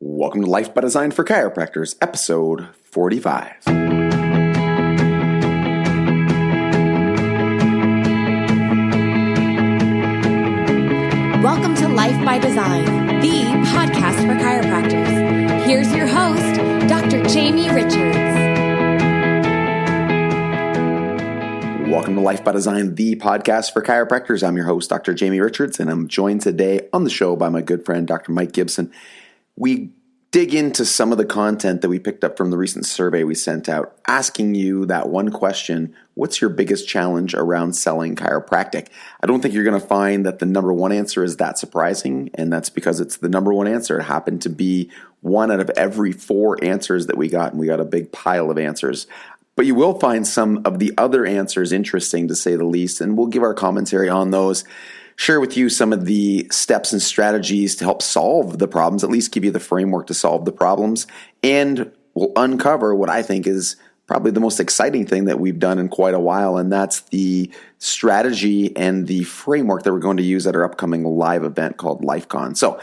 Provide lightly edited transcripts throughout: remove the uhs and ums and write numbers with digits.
Welcome to Life by Design for Chiropractors, episode 45. Welcome to Life by Design, the podcast for chiropractors. Here's your host, Dr. Jamie Richards. Welcome to Life by Design, the podcast for chiropractors. I'm your host, Dr. Jamie Richards, and I'm joined today on the show by my good friend, Dr. Mike Gibson. We dig into some of the content that we picked up from the recent survey we sent out, asking you that one question: what's your biggest challenge around selling chiropractic? I don't think you're going to find that the number one answer is that surprising, and that's because it's the number one answer. It happened to be one out of every 4 answers that we got, and we got a big pile of answers. But you will find some of the other answers interesting, to say the least, and we'll give our commentary on those, share with you some of the steps and strategies to help solve the problems, at least give you the framework to solve the problems, and we'll uncover what I think is probably the most exciting thing that we've done in quite a while, and that's the strategy and the framework that we're going to use at our upcoming live event called LifeCon. So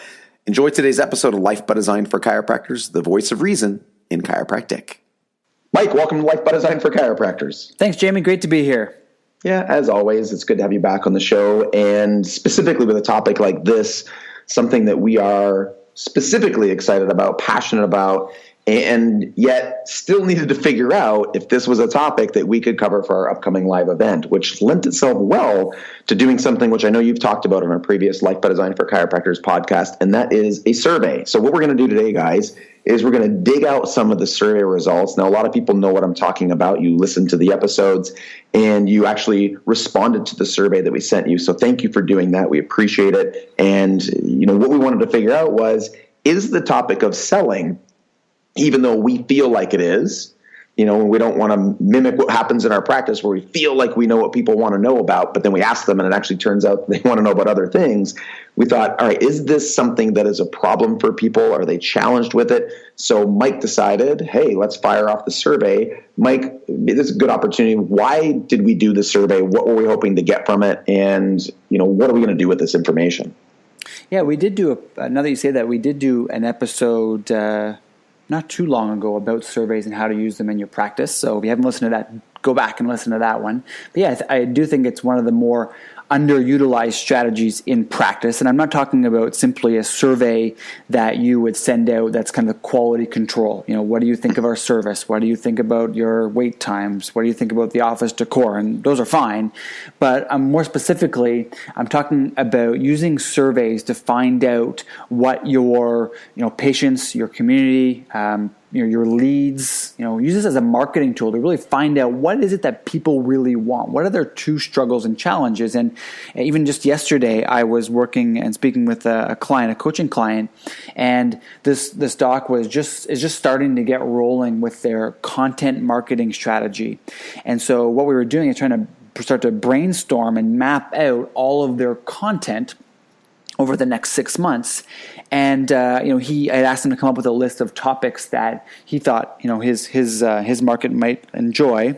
enjoy today's episode of Life by Design for Chiropractors, the voice of reason in chiropractic. Mike, welcome to Life by Design for Chiropractors. Thanks, Jamie. Great to be here. Yeah, as always, it's good to have you back on the show, and specifically with a topic like this, something that we are specifically excited about, passionate about, and yet still needed to figure out if this was a topic that we could cover for our upcoming live event, which lent itself well to doing something which I know you've talked about in our previous Life by Design for Chiropractors podcast, and that is a survey. So what we're going to do today, guys, is we're going to dig out some of the survey results. Now, a lot of people know what I'm talking about. You listened to the episodes and you actually responded to the survey that we sent you. So thank you for doing that. We appreciate it. And, what we wanted to figure out was the topic of selling, even though we feel like it is, we don't want to mimic what happens in our practice where we feel like we know what people want to know about, but then we ask them and it actually turns out they want to know about other things. We thought, all right, is this something that is a problem for people? Are they challenged with it? So Mike decided, hey, let's fire off the survey. Mike, this is a good opportunity. Why did we do the survey? What were we hoping to get from it? And, what are we going to do with this information? Yeah, we did do, now that you say that, we did do an episode not too long ago about surveys and how to use them in your practice. So if you haven't listened to that, go back and listen to that one. But yeah, I do think it's one of the more underutilized strategies in practice. And I'm not talking about simply a survey that you would send out that's kind of quality control. What do you think of our service? What do you think about your wait times? What do you think about the office decor? And those are fine. But more specifically, I'm talking about using surveys to find out what your patients, your community, your leads, use this as a marketing tool to really find out what is it that people really want. What are their true struggles and challenges? And even just yesterday, I was working and speaking with a client, a coaching client, and this doc is just starting to get rolling with their content marketing strategy. And so what we were doing is trying to start to brainstorm and map out all of their content over the next 6 months. And I had asked him to come up with a list of topics that he thought his market might enjoy.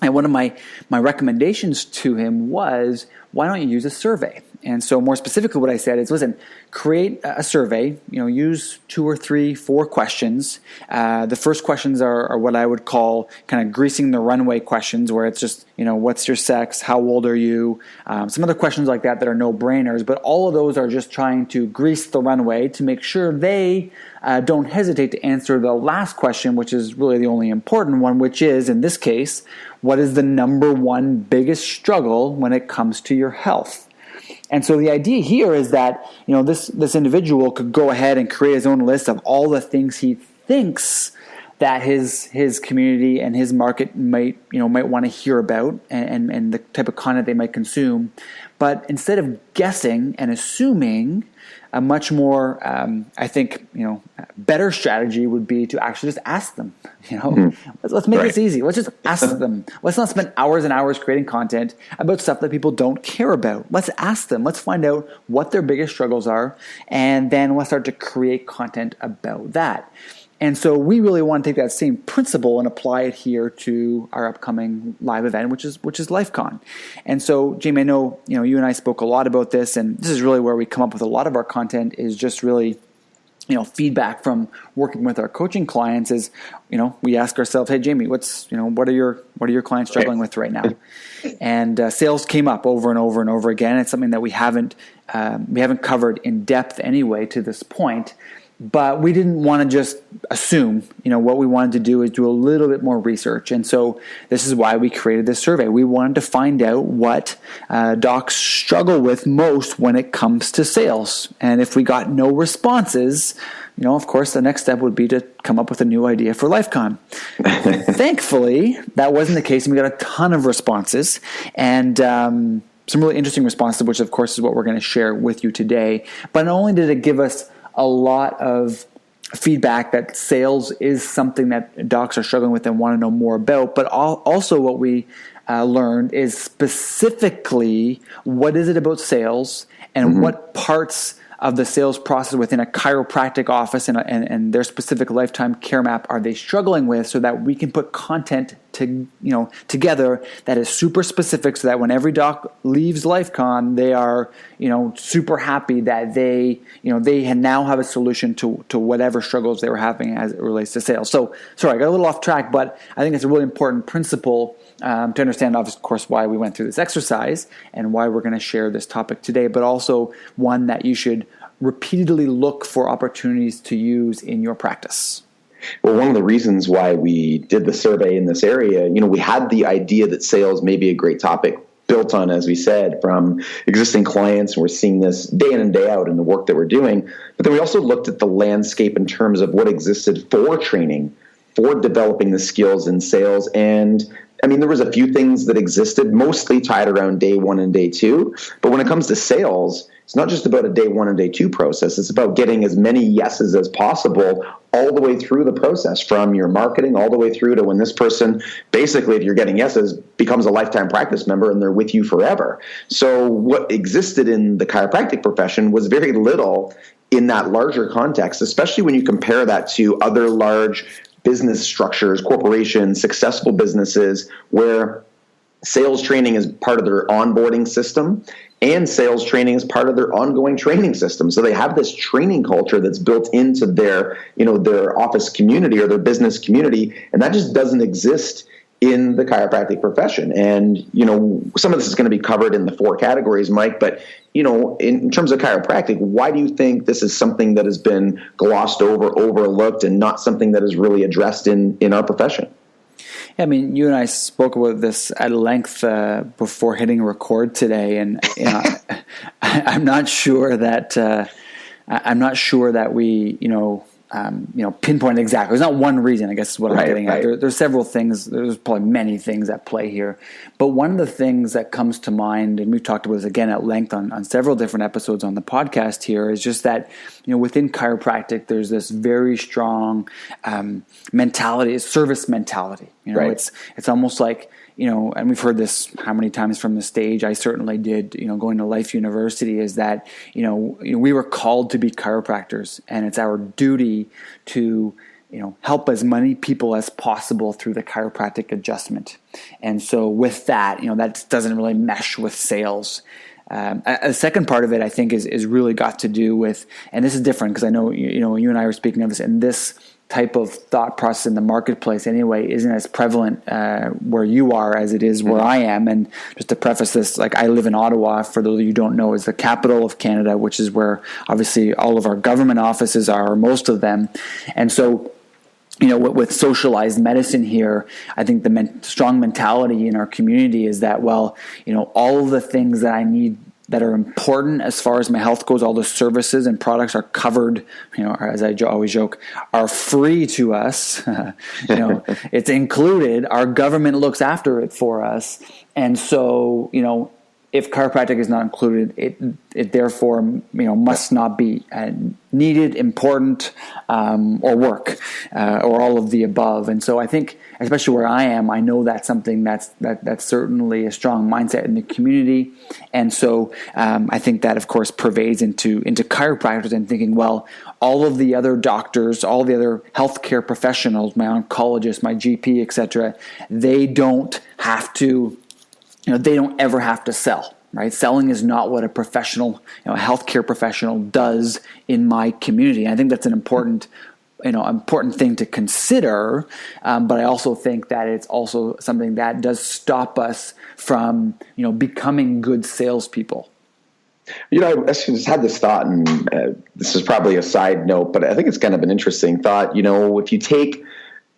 And one of my recommendations to him was, why don't you use a survey? And so more specifically what I said is, listen, create a survey, use 2 or 3, 4 questions. The first questions are what I would call kind of greasing the runway questions, where it's just, what's your sex? How old are you? Some other questions like that are no-brainers, but all of those are just trying to grease the runway to make sure they don't hesitate to answer the last question, which is really the only important one, which is, in this case, what is the number one biggest struggle when it comes to your health? And so the idea here is that this individual could go ahead and create his own list of all the things he thinks that his community and his market might want to hear about, and the type of content they might consume. But instead of guessing and assuming, a much more, better strategy would be to actually just ask them. Let's make this easy. Let's just ask them. Let's not spend hours and hours creating content about stuff that people don't care about. Let's ask them. Let's find out what their biggest struggles are, and then let's start to create content about that. And so we really want to take that same principle and apply it here to our upcoming live event, which is LifeCon. And so, Jamie, I know you and I spoke a lot about this, and this is really where we come up with a lot of our content, is just really feedback from working with our coaching clients is, we ask ourselves, hey, Jamie, what are your clients struggling with right now? And sales came up over and over and over again. It's something that we haven't covered in depth anyway to this point. But we didn't want to just assume, what we wanted to do is do a little bit more research. And so this is why we created this survey. We wanted to find out what docs struggle with most when it comes to sales. And if we got no responses, of course, the next step would be to come up with a new idea for LifeCon. Thankfully, that wasn't the case, and we got a ton of responses. And some really interesting responses, which of course is what we're going to share with you today. But not only did it give us a lot of feedback that sales is something that docs are struggling with and want to know more about, but also what we learned is specifically what is it about sales and what parts of the sales process within a chiropractic office and their specific lifetime care map are they struggling with, so that we can put content together that is super specific, so that when every doc leaves LifeCon, they are super happy that they now have a solution to whatever struggles they were having as it relates to sales. So sorry, I got a little off track, but I think it's a really important principle to understand, of course, why we went through this exercise and why we're going to share this topic today, but also one that you should repeatedly look for opportunities to use in your practice. Well, one of the reasons why we did the survey in this area, we had the idea that sales may be a great topic, built on, as we said, from existing clients, and we're seeing this day in and day out in the work that we're doing. But then we also looked at the landscape in terms of what existed for training, for developing the skills in sales. And there was a few things that existed, mostly tied around day one and day two. But when it comes to sales, it's not just about a day one and day two process. It's about getting as many yeses as possible all the way through the process, from your marketing all the way through to when this person, basically, if you're getting yeses, becomes a lifetime practice member and they're with you forever. So what existed in the chiropractic profession was very little in that larger context, especially when you compare that to other large business structures, corporations, successful businesses, where sales training is part of their onboarding system and sales training is part of their ongoing training system. So they have this training culture that's built into their office community or their business community, and that just doesn't exist in the chiropractic profession. And, some of this is going to be covered in the 4 categories, Mike, but, in terms of chiropractic, why do you think this is something that has been glossed over, overlooked, and not something that is really addressed in our profession? Yeah, you and I spoke about this at length before hitting record today, and I'm not sure that we pinpoint exactly. There's not one reason, I guess is what I'm getting at. There's several things. There's probably many things at play here. But one of the things that comes to mind, and we've talked about this again at length on several different episodes on the podcast here, is just that, within chiropractic, there's this very strong mentality, service mentality. It's almost like, and we've heard this how many times from the stage. I certainly did, going to Life University, is that, we were called to be chiropractors, and it's our duty to, help as many people as possible through the chiropractic adjustment. And so with that, that doesn't really mesh with sales. A second part of it, I think, is really got to do with, and this is different because I know, you and I were speaking of this, and this type of thought process in the marketplace anyway isn't as prevalent where you are as it is where I am. And just to preface this, I live in Ottawa, for those of you who don't know, is the capital of Canada, which is where obviously all of our government offices are, or most of them. And so, with socialized medicine here, I think the strong mentality in our community is that, all of the things that I need that are important as far as my health goes, all the services and products are covered, as I always joke, are free to us. It's included. Our government looks after it for us. And so, if chiropractic is not included, it therefore, must not be needed, important, or work, or all of the above. And so I think, especially where I am, I know that's something that's certainly a strong mindset in the community. And so I think that, of course, pervades into chiropractors and thinking, all of the other doctors, all the other healthcare professionals, my oncologist, my GP, etc., they don't have to, they don't ever have to sell. right? Selling is not what a professional, a healthcare professional does in my community. And I think that's an important thing to consider. But I also think that it's also something that does stop us from, becoming good salespeople. I just had this thought, and this is probably a side note, but I think it's kind of an interesting thought. If you take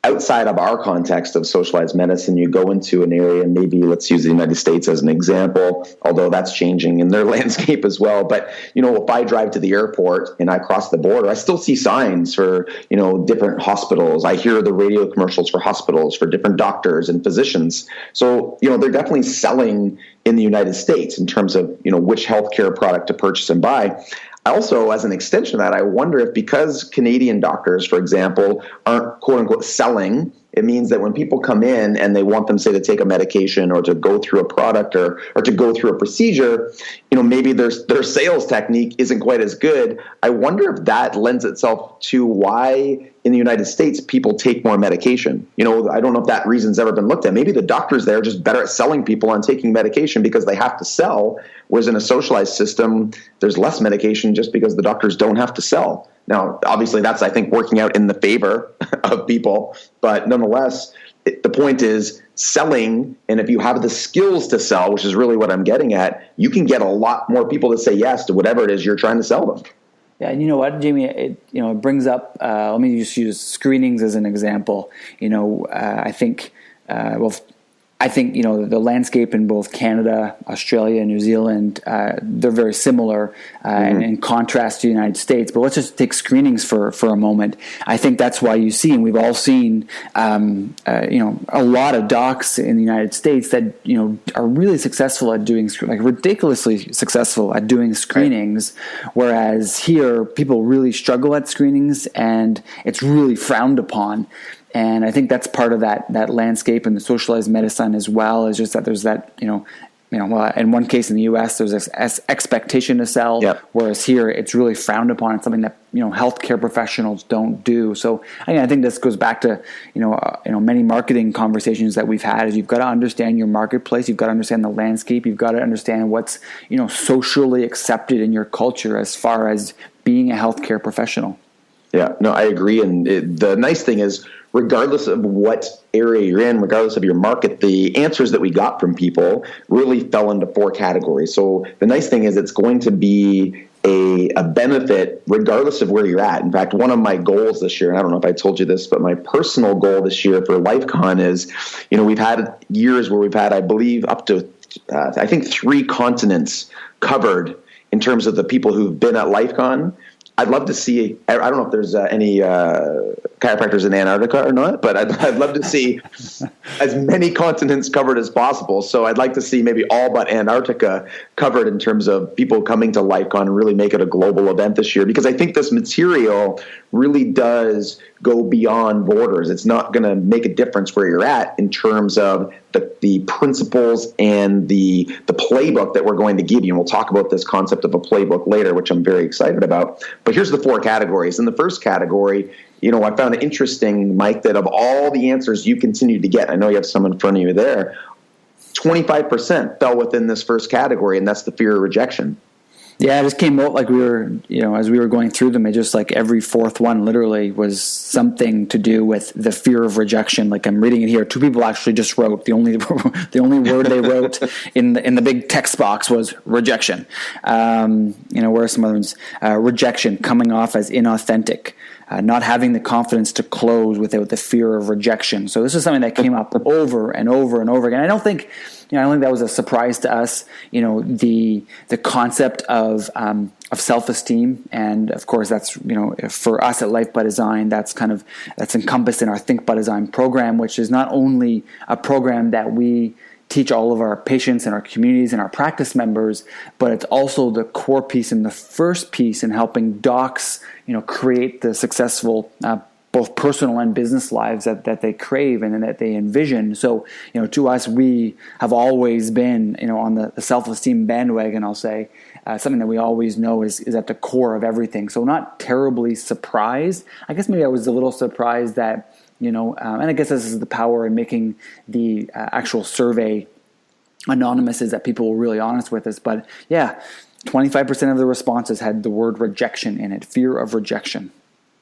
outside of our context of socialized medicine, you go into an area, maybe let's use the United States as an example, although that's changing in their landscape as well. But, if I drive to the airport and I cross the border, I still see signs for, different hospitals. I hear the radio commercials for hospitals, for different doctors and physicians. So, they're definitely selling in the United States in terms of, which healthcare product to purchase and buy. Also, as an extension of that, I wonder if because Canadian doctors, for example, aren't quote unquote selling, it means that when people come in and they want them, say, to take a medication or to go through a product or to go through a procedure, maybe their sales technique isn't quite as good. I wonder if that lends itself to why in the United States people take more medication. I don't know if that reason's ever been looked at. Maybe the doctors there are just better at selling people on taking medication because they have to sell, whereas in a socialized system, there's less medication just because the doctors don't have to sell. Now, obviously, that's, I think, working out in the favor of people. But nonetheless, the point is selling, and if you have the skills to sell, which is really what I'm getting at, you can get a lot more people to say yes to whatever it is you're trying to sell them. Yeah, and you know what, Jamie, it brings up, let me just use screenings as an example. I think, the landscape in both Canada, Australia, and New Zealand, they're very similar and in contrast to the United States. But let's just take screenings for a moment. I think that's why you see, and we've all seen, a lot of docs in the United States that, are really successful at doing, ridiculously successful at doing screenings, whereas here people really struggle at screenings and it's really frowned upon. And I think that's part of that landscape in the socialized medicine as well, is just that there's that, well, in one case in the U.S., there's this expectation to sell, whereas here it's really frowned upon. It's something that, healthcare professionals don't do. So I think this goes back to, many marketing conversations that we've had, is you've got to understand your marketplace. You've got to understand the landscape. You've got to understand what's, socially accepted in your culture as far as being a healthcare professional. Yeah, no, I agree. And the nice thing is, regardless of what area you're in, regardless of your market, the answers that we got from people really fell into 4 categories. So the nice thing is it's going to be a benefit regardless of where you're at. In fact, one of my goals this year, and I don't know if I told you this, but my personal goal this year for LifeCon is, we've had years where we've had, I believe, up to, 3 continents covered in terms of the people who've been at LifeCon. I'd love to see, I don't know if there's any chiropractors in Antarctica or not, but I'd love to see as many continents covered as possible. So I'd like to see maybe all but Antarctica covered in terms of people coming to LifeCon and really make it a global event this year, because I think this material really does go beyond borders. It's not going to make a difference where you're at in terms of the principles and the playbook that we're going to give you. And we'll talk about this concept of a playbook later, which I'm very excited about. But here's the 4 categories. In the first category, I found it interesting, Mike, that of all the answers you continue to get, I know you have some in front of you there, 25% fell within this first category, and that's the fear of rejection. Yeah, it just came out like we were, as we were going through them, it just like every 4th one literally was something to do with the fear of rejection. Like I'm reading it here. 2 people actually just wrote the only word they wrote in the big text box was rejection. Where are some other ones? Rejection, coming off as inauthentic. Not having the confidence to close without the fear of rejection. So this is something that came up over and over and over again. I don't think that was a surprise to us. The concept of self-esteem, and of course that's for us at Life by Design, that's encompassed in our Think by Design program, which is not only a program that we teach all of our patients and our communities and our practice members, but it's also the core piece and the first piece in helping docs, create the successful both personal and business lives that they crave and that they envision. So, to us, we have always been, on the self-esteem bandwagon, I'll say, something that we always know is at the core of everything. So not terribly surprised. I guess maybe I was a little surprised that, and I guess this is the power in making the actual survey anonymous is that people were really honest with us. But yeah, 25% of the responses had the word rejection in it, fear of rejection.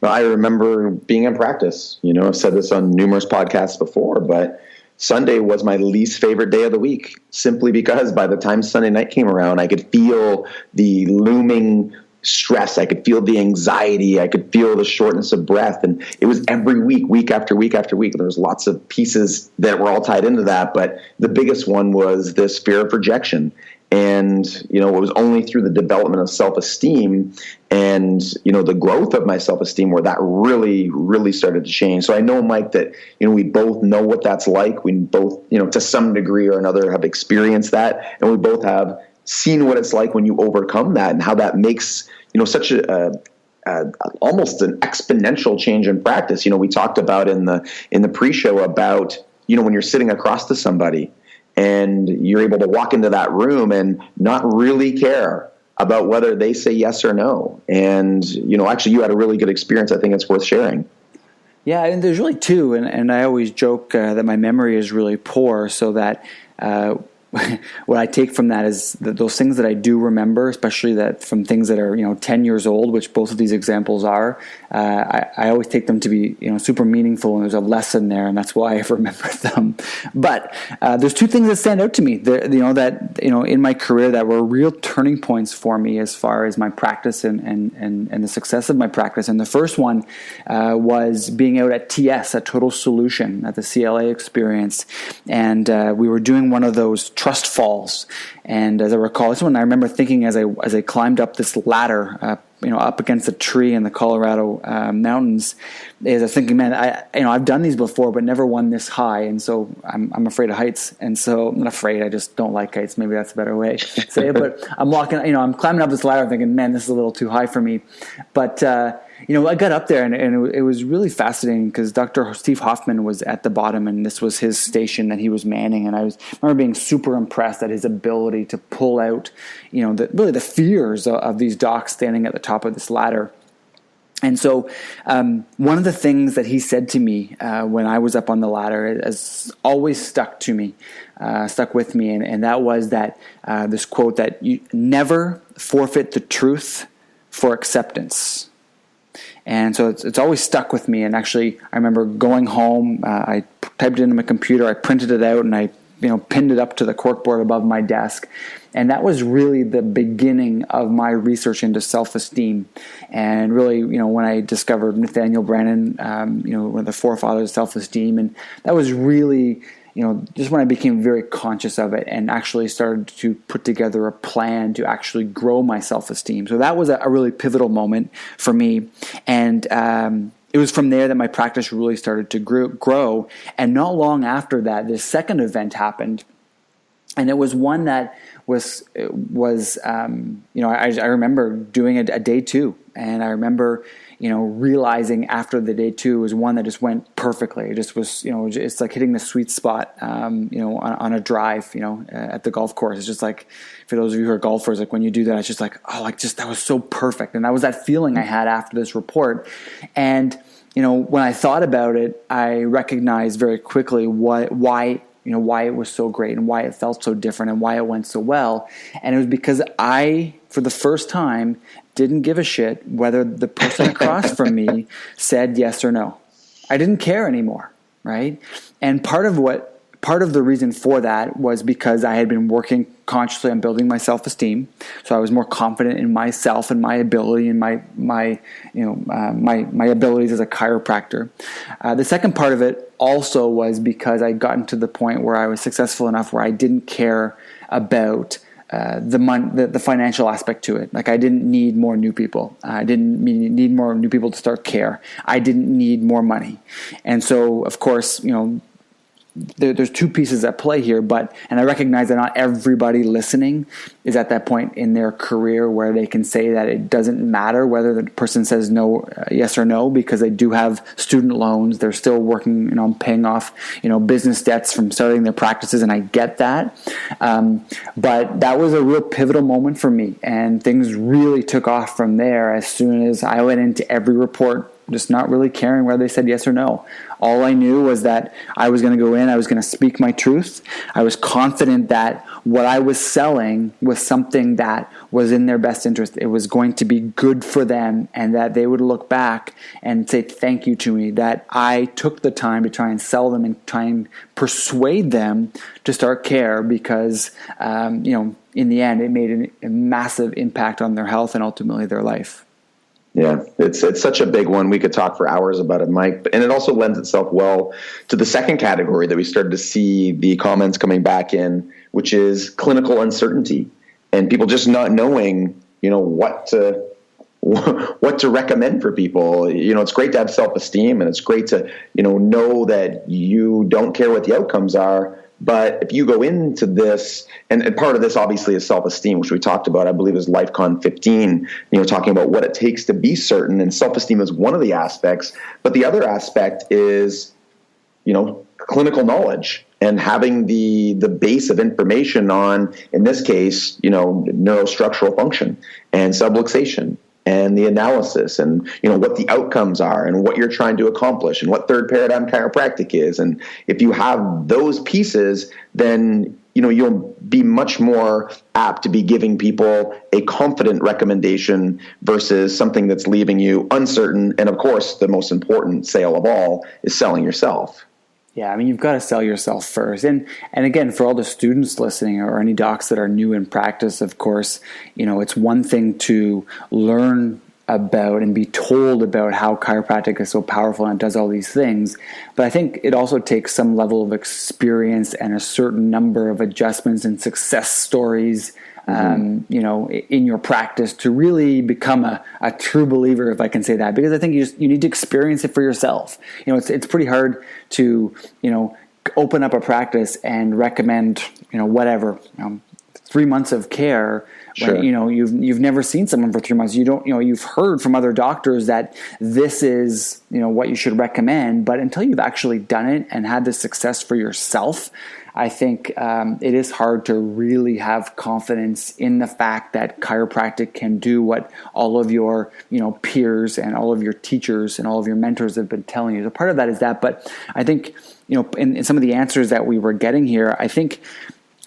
I remember being in practice. I've said this on numerous podcasts before, but Sunday was my least favorite day of the week, simply because by the time Sunday night came around, I could feel the looming stress. I could feel the anxiety. I could feel the shortness of breath. And it was every week, week after week after week. There was lots of pieces that were all tied into that. But the biggest one was this fear of rejection. And, it was only through the development of self-esteem and, the growth of my self-esteem where that really, really started to change. So I know, Mike, that, we both know what that's like. We both, to some degree or another have experienced that. And we both have seen what it's like when you overcome that and how that makes, such a almost an exponential change in practice. We talked about in the pre-show about, when you're sitting across to somebody and you're able to walk into that room and not really care about whether they say yes or no. And, actually you had a really good experience. I think it's worth sharing. Yeah, and there's really two. And I always joke that my memory is really poor, so that what I take from that is that those things that I do remember, especially that from things that are 10 years old, which both of these examples are, I always take them to be super meaningful, and there's a lesson there, and that's why I remember them. But there's two things that stand out to me, in my career that were real turning points for me as far as my practice and the success of my practice. And the first one was being out at TS, at Total Solution, at the CLA experience, and we were doing one of those trust falls. And as I recall, this one I remember thinking as I climbed up this ladder, up against a tree in the Colorado mountains, is I was thinking, man, I've done these before, but never won this high, and so I'm afraid of heights. And so I'm not afraid, I just don't like heights. Maybe that's a better way to say it. But I'm climbing up this ladder, thinking, man, this is a little too high for me. But I got up there, and it was really fascinating because Dr. Steve Hoffman was at the bottom, and this was his station that he was manning. And I remember being super impressed at his ability to pull out, the fears of these docs standing at the top of this ladder. And so one of the things that he said to me when I was up on the ladder has always stuck with me, and that was that this quote that you never forfeit the truth for acceptance. And so it's always stuck with me. And actually, I remember going home, I typed it into my computer, I printed it out, and I pinned it up to the corkboard above my desk. And that was really the beginning of my research into self-esteem. And really, when I discovered Nathaniel Brannon, one of the forefathers of self-esteem, and that was really, just when I became very conscious of it and actually started to put together a plan to actually grow my self-esteem. So that was a really pivotal moment for me. And it was from there that my practice really started to grow. And not long after that, this second event happened. And it was one that was I remember doing a day two. And I remember, realizing after the day two was one that just went perfectly. It just was, it's like hitting the sweet spot, on a drive, at the golf course. It's just like, for those of you who are golfers, like when you do that, it's just like, that was so perfect. And that was that feeling I had after this report. And, when I thought about it, I recognized very quickly why it was so great and why it felt so different and why it went so well. And it was because I, for the first time, didn't give a shit whether the person across from me said yes or no. I didn't care anymore, right? And part of the reason for that was because I had been working consciously on building my self-esteem. So I was more confident in myself and my ability and my abilities as a chiropractor. The second part of it also was because I'd gotten to the point where I was successful enough where I didn't care about the financial aspect to it. Like I didn't need more new people. I didn't need more new people to start care. I didn't need more money. And so, of course, there's two pieces at play here, and I recognize that not everybody listening is at that point in their career where they can say that it doesn't matter whether the person says no, yes or no, because they do have student loans. They're still working, on paying off, business debts from starting their practices, and I get that. But that was a real pivotal moment for me, and things really took off from there as soon as I went into every report just not really caring whether they said yes or no. All I knew was that I was going to go in, I was going to speak my truth. I was confident that what I was selling was something that was in their best interest. It was going to be good for them, and that they would look back and say thank you to me, that I took the time to try and sell them and try and persuade them to start care, because, in the end, it made a massive impact on their health and ultimately their life. Yeah, it's such a big one. We could talk for hours about it, Mike. And it also lends itself well to the second category that we started to see the comments coming back in, which is clinical uncertainty and people just not knowing, what to recommend for people. It's great to have self-esteem, and it's great to, know that you don't care what the outcomes are. But if you go into this, and part of this obviously is self-esteem, which we talked about, I believe is LifeCon 15, talking about what it takes to be certain, and self-esteem is one of the aspects. But the other aspect is, clinical knowledge and having the base of information on, in this case, neurostructural function and subluxation and the analysis and, what the outcomes are and what you're trying to accomplish and what third paradigm chiropractic is. And if you have those pieces, then, you'll be much more apt to be giving people a confident recommendation versus something that's leaving you uncertain. And of course, the most important sale of all is selling yourself. Yeah, you've got to sell yourself first. And again, for all the students listening or any docs that are new in practice, of course, it's one thing to learn about and be told about how chiropractic is so powerful and it does all these things. But I think it also takes some level of experience and a certain number of adjustments and success stories in your practice to really become a true believer, if I can say that, because I think you need to experience it for yourself. It's pretty hard to, open up a practice and recommend, 3 months of care. Sure. When, you've never seen someone for 3 months. You don't, you've heard from other doctors that this is, what you should recommend, but until you've actually done it and had the success for yourself, I think it is hard to really have confidence in the fact that chiropractic can do what all of your, peers and all of your teachers and all of your mentors have been telling you. So part of that is that, but I think, in some of the answers that we were getting here, I think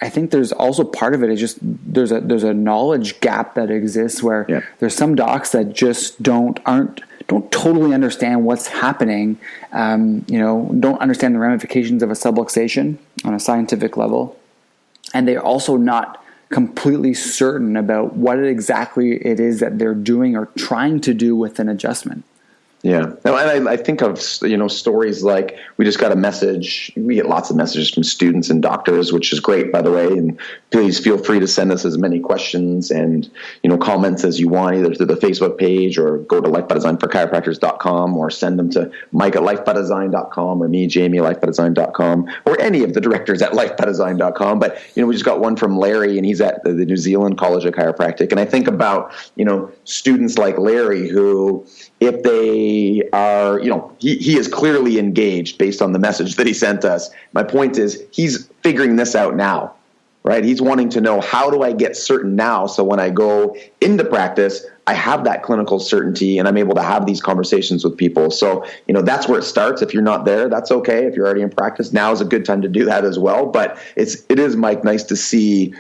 there's also part of it is just there's a knowledge gap that exists where there's some docs that just don't totally understand what's happening, don't understand the ramifications of a subluxation on a scientific level, and they're also not completely certain about what exactly it is that they're doing or trying to do with an adjustment. Yeah. And I think of, stories like we just got a message. We get lots of messages from students and doctors, which is great, by the way. And please feel free to send us as many questions and, comments as you want, either through the Facebook page or go to lifebydesignforchiropractors.com or send them to Mike at lifebydesign.com or me, Jamie, at lifebydesign.com or any of the directors at lifebydesign.com. But, we just got one from Larry, and he's at the New Zealand College of Chiropractic. And I think about, students like Larry who, if they are, he is clearly engaged based on the message that he sent us. My point is he's figuring this out now, right? He's wanting to know, how do I get certain now? So when I go into practice, I have that clinical certainty and I'm able to have these conversations with people. So, that's where it starts. If you're not there, that's okay. If you're already in practice, now is a good time to do that as well. But it is, Mike, nice to see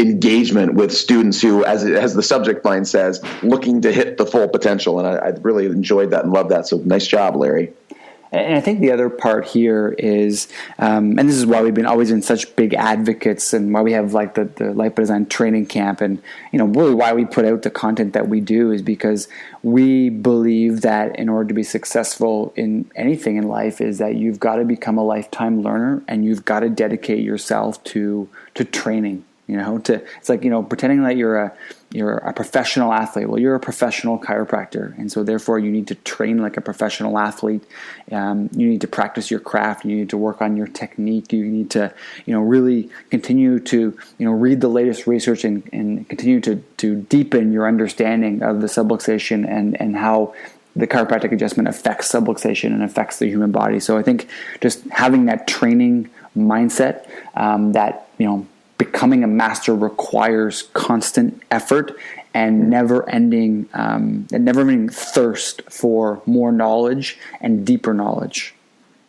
engagement with students who, as the subject line says, looking to hit the full potential. And I really enjoyed that and love that. So nice job, Larry. And I think the other part here is, and this is why we've always been such big advocates, and why we have like the Life by Design training camp, and really why we put out the content that we do is because we believe that in order to be successful in anything in life is that you've got to become a lifetime learner, and you've got to dedicate yourself to training. It's like, pretending that you're a professional athlete. Well, you're a professional chiropractor. And so therefore you need to train like a professional athlete. You need to practice your craft. You need to work on your technique. You need to, really continue to, read the latest research and continue to deepen your understanding of the subluxation and how the chiropractic adjustment affects subluxation and affects the human body. So I think just having that training mindset, that, becoming a master requires constant effort and never-ending thirst for more knowledge and deeper knowledge.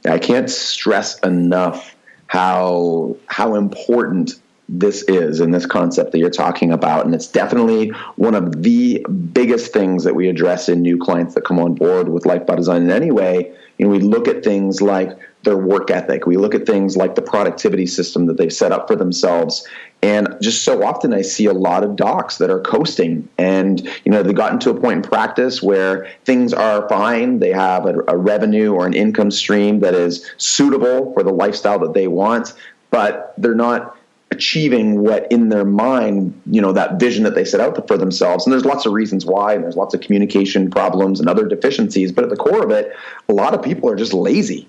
I can't stress enough how important this is and this concept that you're talking about. And it's definitely one of the biggest things that we address in new clients that come on board with Life by Design in any way. We look at things like their work ethic. We look at things like the productivity system that they've set up for themselves. And just so often I see a lot of docs that are coasting, and they've gotten to a point in practice where things are fine. They have a revenue or an income stream that is suitable for the lifestyle that they want, but they're not achieving what in their mind, that vision that they set out for themselves. And there's lots of reasons why, and there's lots of communication problems and other deficiencies. But at the core of it, a lot of people are just lazy.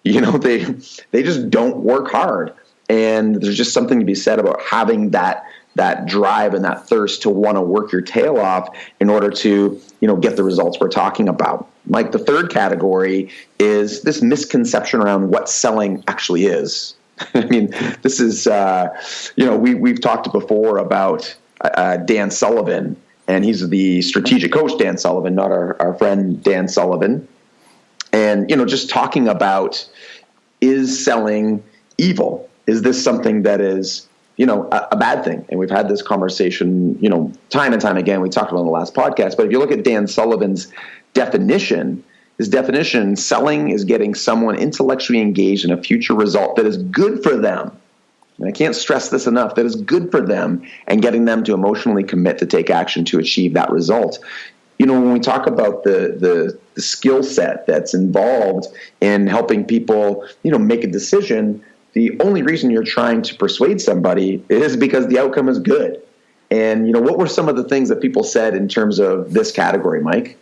They just don't work hard. And there's just something to be said about having that drive and that thirst to want to work your tail off in order to, get the results we're talking about. Like the third category is this misconception around what selling actually is. I mean, this is, we've talked before about Dan Sullivan, and he's the strategic coach, Dan Sullivan, not our friend Dan Sullivan. And, just talking about, is selling evil? Is this something that is, a bad thing? And we've had this conversation, time and time again. We talked about it on the last podcast. But if you look at Dan Sullivan's definition, his definition, selling is getting someone intellectually engaged in a future result that is good for them. And I can't stress this enough, that is good for them, and getting them to emotionally commit to take action to achieve that result. When we talk about the skill set that's involved in helping people, make a decision, the only reason you're trying to persuade somebody is because the outcome is good. And, what were some of the things that people said in terms of this category, Mike?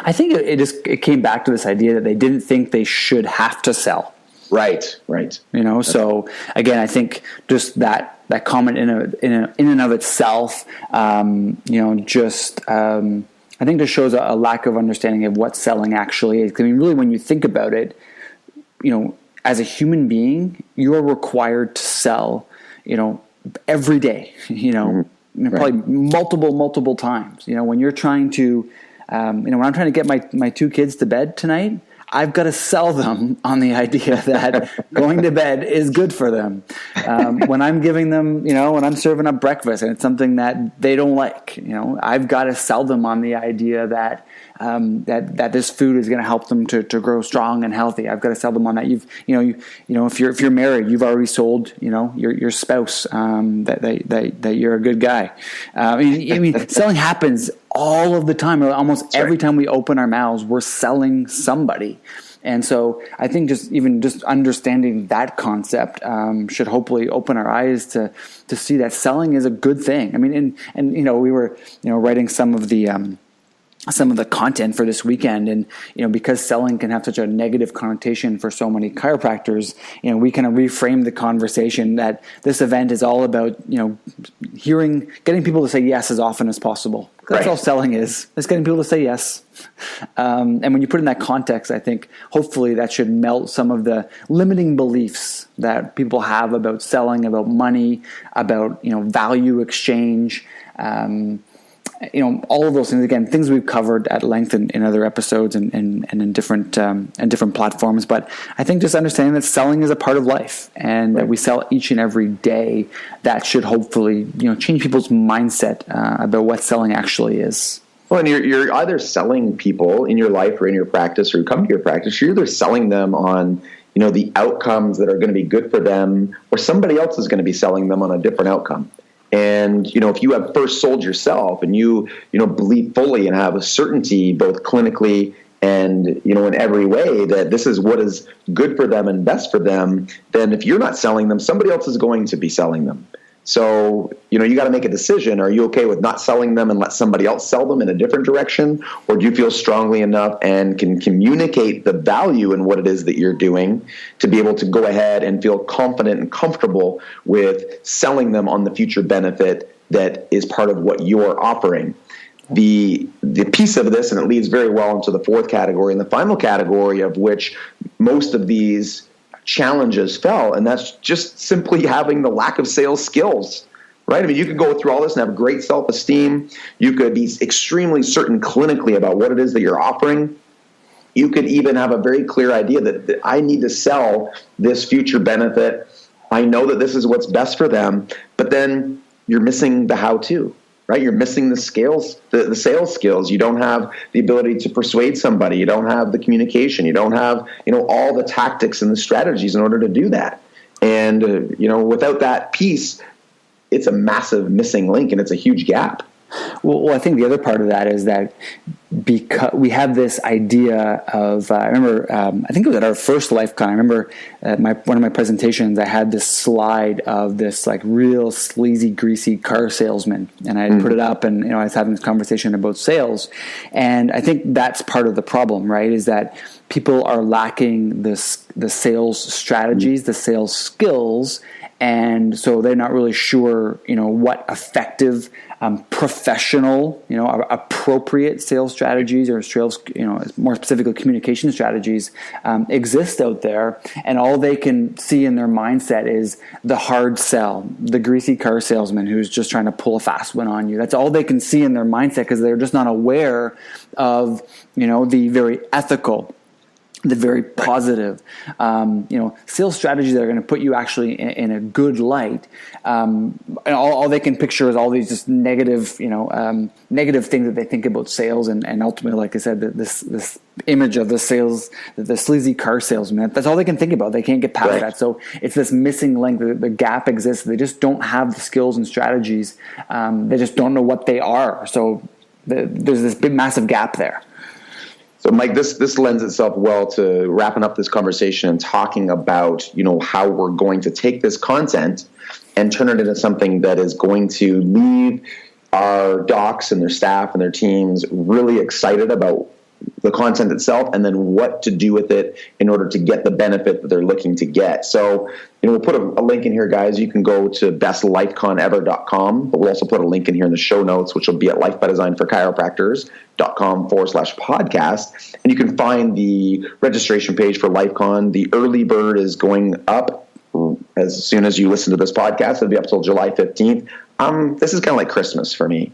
I think it came back to this idea that they didn't think they should have to sell. Right. So again, I think just that comment in and of itself, I think just shows a lack of understanding of what selling actually is. I mean, really, when you think about it, as a human being, you are required to sell, every day, probably multiple times. When you're trying to, when I'm trying to get my two kids to bed tonight, I've got to sell them on the idea that going to bed is good for them. When I'm giving them, when I'm serving up breakfast and it's something that they don't like, I've got to sell them on the idea that that this food is going to help them to grow strong and healthy. I've got to sell them on that. If you're married, you've already sold, your spouse that you're a good guy. I mean, selling happens all of the time. Almost every time we open our mouths, we're selling somebody. And so I think just understanding that concept should hopefully open our eyes to see that selling is a good thing. I mean, and we were writing some of the content for this weekend, and because selling can have such a negative connotation for so many chiropractors, we kind of reframe the conversation that this event is all about getting people to say yes as often as possible. That's all selling is. It's getting people to say yes. And when you put it in that context, I think hopefully that should melt some of the limiting beliefs that people have about selling, about money, about value exchange. All of those things, again, things we've covered at length in other episodes and in different platforms. But I think just understanding that selling is a part of life, and that we sell each and every day, that should hopefully change people's mindset about what selling actually is. Well, and you're either selling people in your life or in your practice, or who come to your practice. You're either selling them on the outcomes that are going to be good for them, or somebody else is going to be selling them on a different outcome. And, if you have first sold yourself and you believe fully and have a certainty both clinically and, in every way that this is what is good for them and best for them, then if you're not selling them, somebody else is going to be selling them. So, you got to make a decision. Are you okay with not selling them and let somebody else sell them in a different direction? Or do you feel strongly enough and can communicate the value in what it is that you're doing to be able to go ahead and feel confident and comfortable with selling them on the future benefit that is part of what you're offering? The piece of this, and it leads very well into the fourth category, and the final category of which most of these challenges fell, and that's just simply having the lack of sales skills. right? I mean, you could go through all this and have great self-esteem. You could be extremely certain clinically about what it is that you're offering. You could even have a very clear idea that I need to sell this future benefit. I know that this is what's best for them, but then you're missing the how-to, right? You're missing the skills, the sales skills. You don't have the ability to persuade somebody. You don't have the communication. You don't have, all the tactics and the strategies in order to do that. And, without that piece, it's a massive missing link, and it's a huge gap. Well, I think the other part of that is that because we have this idea of, I remember, I think it was at our first LifeCon. I remember one of my presentations, I had this slide of this like real sleazy, greasy car salesman, and I put it up, and I was having this conversation about sales, and I think that's part of the problem, right? Is that people are lacking the sales strategies, the sales skills. And so they're not really sure, what effective, professional, appropriate sales strategies or sales, more specifically communication strategies exist out there. And all they can see in their mindset is the hard sell, the greasy car salesman who's just trying to pull a fast one on you. That's all they can see in their mindset because they're just not aware of, the very ethical, the very positive, sales strategies that are going to put you actually in a good light. And all they can picture is all these just negative, negative things that they think about sales. And ultimately, like I said, this image of the sleazy car salesman, that's all they can think about. They can't get past that. So it's this missing link. The gap exists. They just don't have the skills and strategies. They just don't know what they are. So there's this big, massive gap there. So, Mike, this lends itself well to wrapping up this conversation and talking about, how we're going to take this content and turn it into something that is going to leave our docs and their staff and their teams really excited about the content itself and then what to do with it in order to get the benefit that they're looking to get. So, we'll put a link in here, guys. You can go to bestlifeconever.com, but we'll also put a link in here in the show notes, which will be at lifebydesignforchiropractors.com/podcast. And you can find the registration page for LifeCon. The early bird is going up as soon as you listen to this podcast. It'll be up till July 15th. This is kind of like Christmas for me.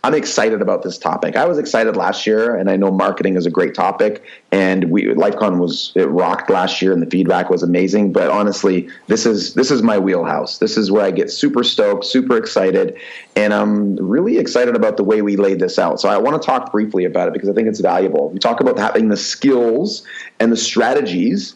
I'm excited about this topic. I was excited last year, and I know marketing is a great topic, and LifeCon it rocked last year, and the feedback was amazing. But honestly, this is my wheelhouse. This is where I get super stoked, super excited, and I'm really excited about the way we laid this out. So I want to talk briefly about it because I think it's valuable. We talk about having the skills and the strategies.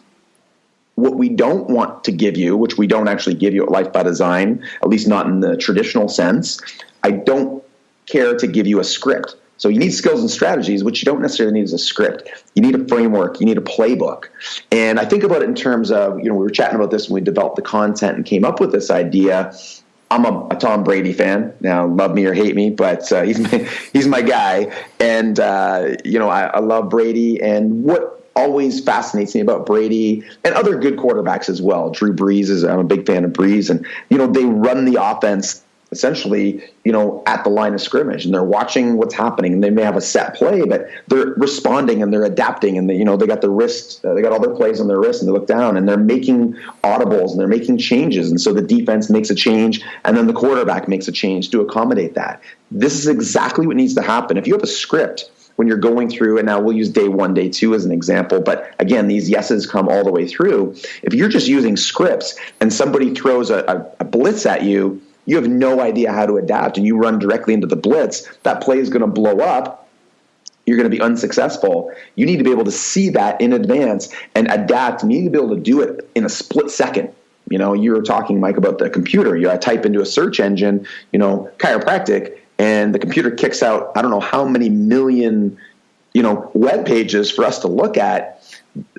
What we don't want to give you, which we don't actually give you at Life by Design, at least not in the traditional sense, I don't care to give you a script. So you need skills and strategies, which you don't necessarily need as a script. You need a framework. You need a playbook. And I think about it in terms of, we were chatting about this when we developed the content and came up with this idea. I'm a Tom Brady fan. Now, love me or hate me, but he's my guy. And, I love Brady. And what always fascinates me about Brady and other good quarterbacks as well. Drew Brees I'm a big fan of Brees. And, they run the offense essentially, at the line of scrimmage, and they're watching what's happening, and they may have a set play, but they're responding and they're adapting, and they got the wrist, they got all their plays on their wrist, and they look down, and they're making audibles, and they're making changes, and so the defense makes a change, and then the quarterback makes a change to accommodate that. This is exactly what needs to happen. If you have a script when you're going through, and now we'll use day 1, day 2 as an example, but again, these yeses come all the way through. If you're just using scripts and somebody throws a blitz at you, you have no idea how to adapt, and you run directly into the blitz, that play is going to blow up. You're going to be unsuccessful. You need to be able to see that in advance and adapt. You need to be able to do it in a split second. You were talking, Mike, about the computer. You type into a search engine, chiropractic, and the computer kicks out, I don't know how many million, web pages for us to look at,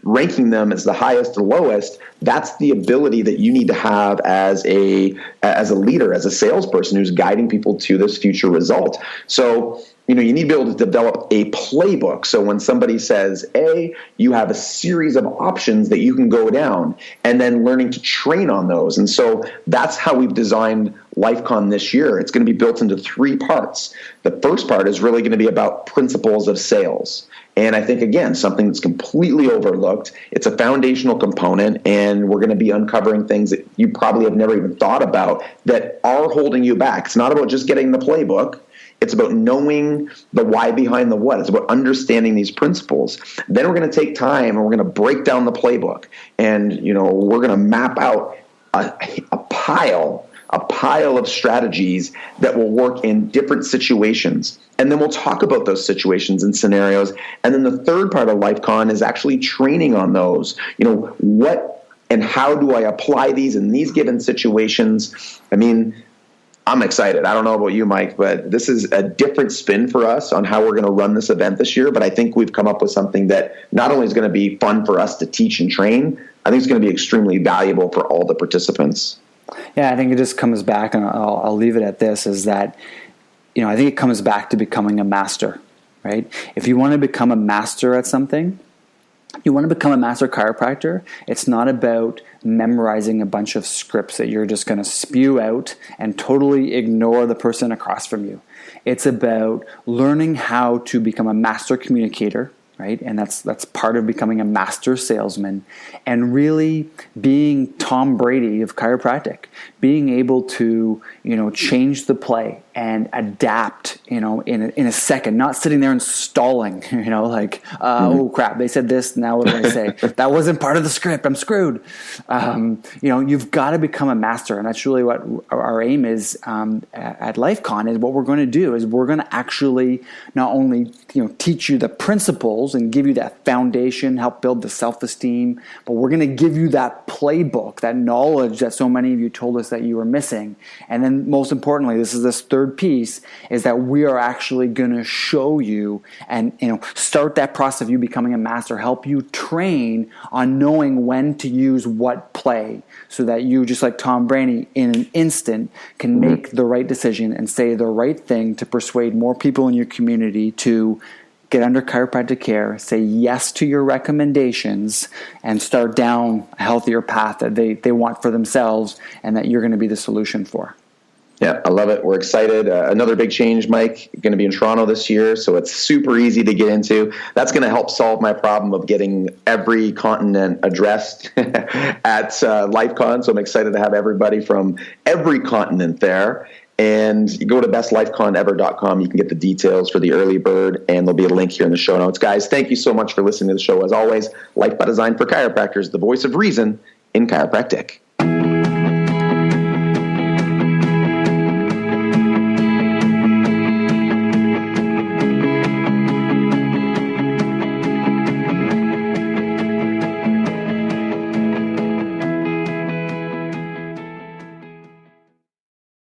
ranking them as the highest to lowest. That's the ability that you need to have as a leader, as a salesperson who's guiding people to this future result. So, you need to be able to develop a playbook. So when somebody says A, you have a series of options that you can go down, and then learning to train on those. And so that's how we've designed LifeCon this year. It's going to be built into 3 parts. The first part is really going to be about principles of sales. And I think, again, something that's completely overlooked. It's a foundational component, and and we're going to be uncovering things that you probably have never even thought about that are holding you back. It's not about just getting the playbook. It's about knowing the why behind the what. It's about understanding these principles. Then we're going to take time and we're going to break down the playbook, and we're going to map out a pile of strategies that will work in different situations. And then we'll talk about those situations and scenarios. And then the third part of LifeCon is actually training on those. What and how do I apply these in these given situations? I mean, I'm excited. I don't know about you, Mike, but this is a different spin for us on how we're going to run this event this year. But I think we've come up with something that not only is going to be fun for us to teach and train, I think it's going to be extremely valuable for all the participants. Yeah, I think it just comes back, and I'll leave it at this, is that, I think it comes back to becoming a master, right? If you want to become a master at something, you want to become a master chiropractor, it's not about memorizing a bunch of scripts that you're just going to spew out and totally ignore the person across from you. It's about learning how to become a master communicator, right? And that's part of becoming a master salesman, and really being Tom Brady of chiropractic, being able to, change the play and adapt, in a second, not sitting there and stalling, oh crap, they said this, now what do I say? That wasn't part of the script, I'm screwed. You've got to become a master, and that's really what our aim is at LifeCon. Is what we're going to do is we're going to actually not only teach you the principles and give you that foundation, help build the self-esteem, but we're going to give you that playbook, that knowledge that so many of you told us that you were missing. And then most importantly, this third piece, is that we are actually going to show you and start that process of you becoming a master, help you train on knowing when to use what play, so that you, just like Tom Brady, in an instant can make the right decision and say the right thing to persuade more people in your community to get under chiropractic care, say yes to your recommendations, and start down a healthier path that they want for themselves and that you're going to be the solution for. Yeah, I love it. We're excited. Another big change, Mike, going to be in Toronto this year, so it's super easy to get into. That's going to help solve my problem of getting every continent addressed at LifeCon, so I'm excited to have everybody from every continent there. And you go to bestlifeconever.com. You can get the details for the early bird, and there'll be a link here in the show notes. Guys, thank you so much for listening to the show. As always, Life by Design for Chiropractors, the voice of reason in chiropractic.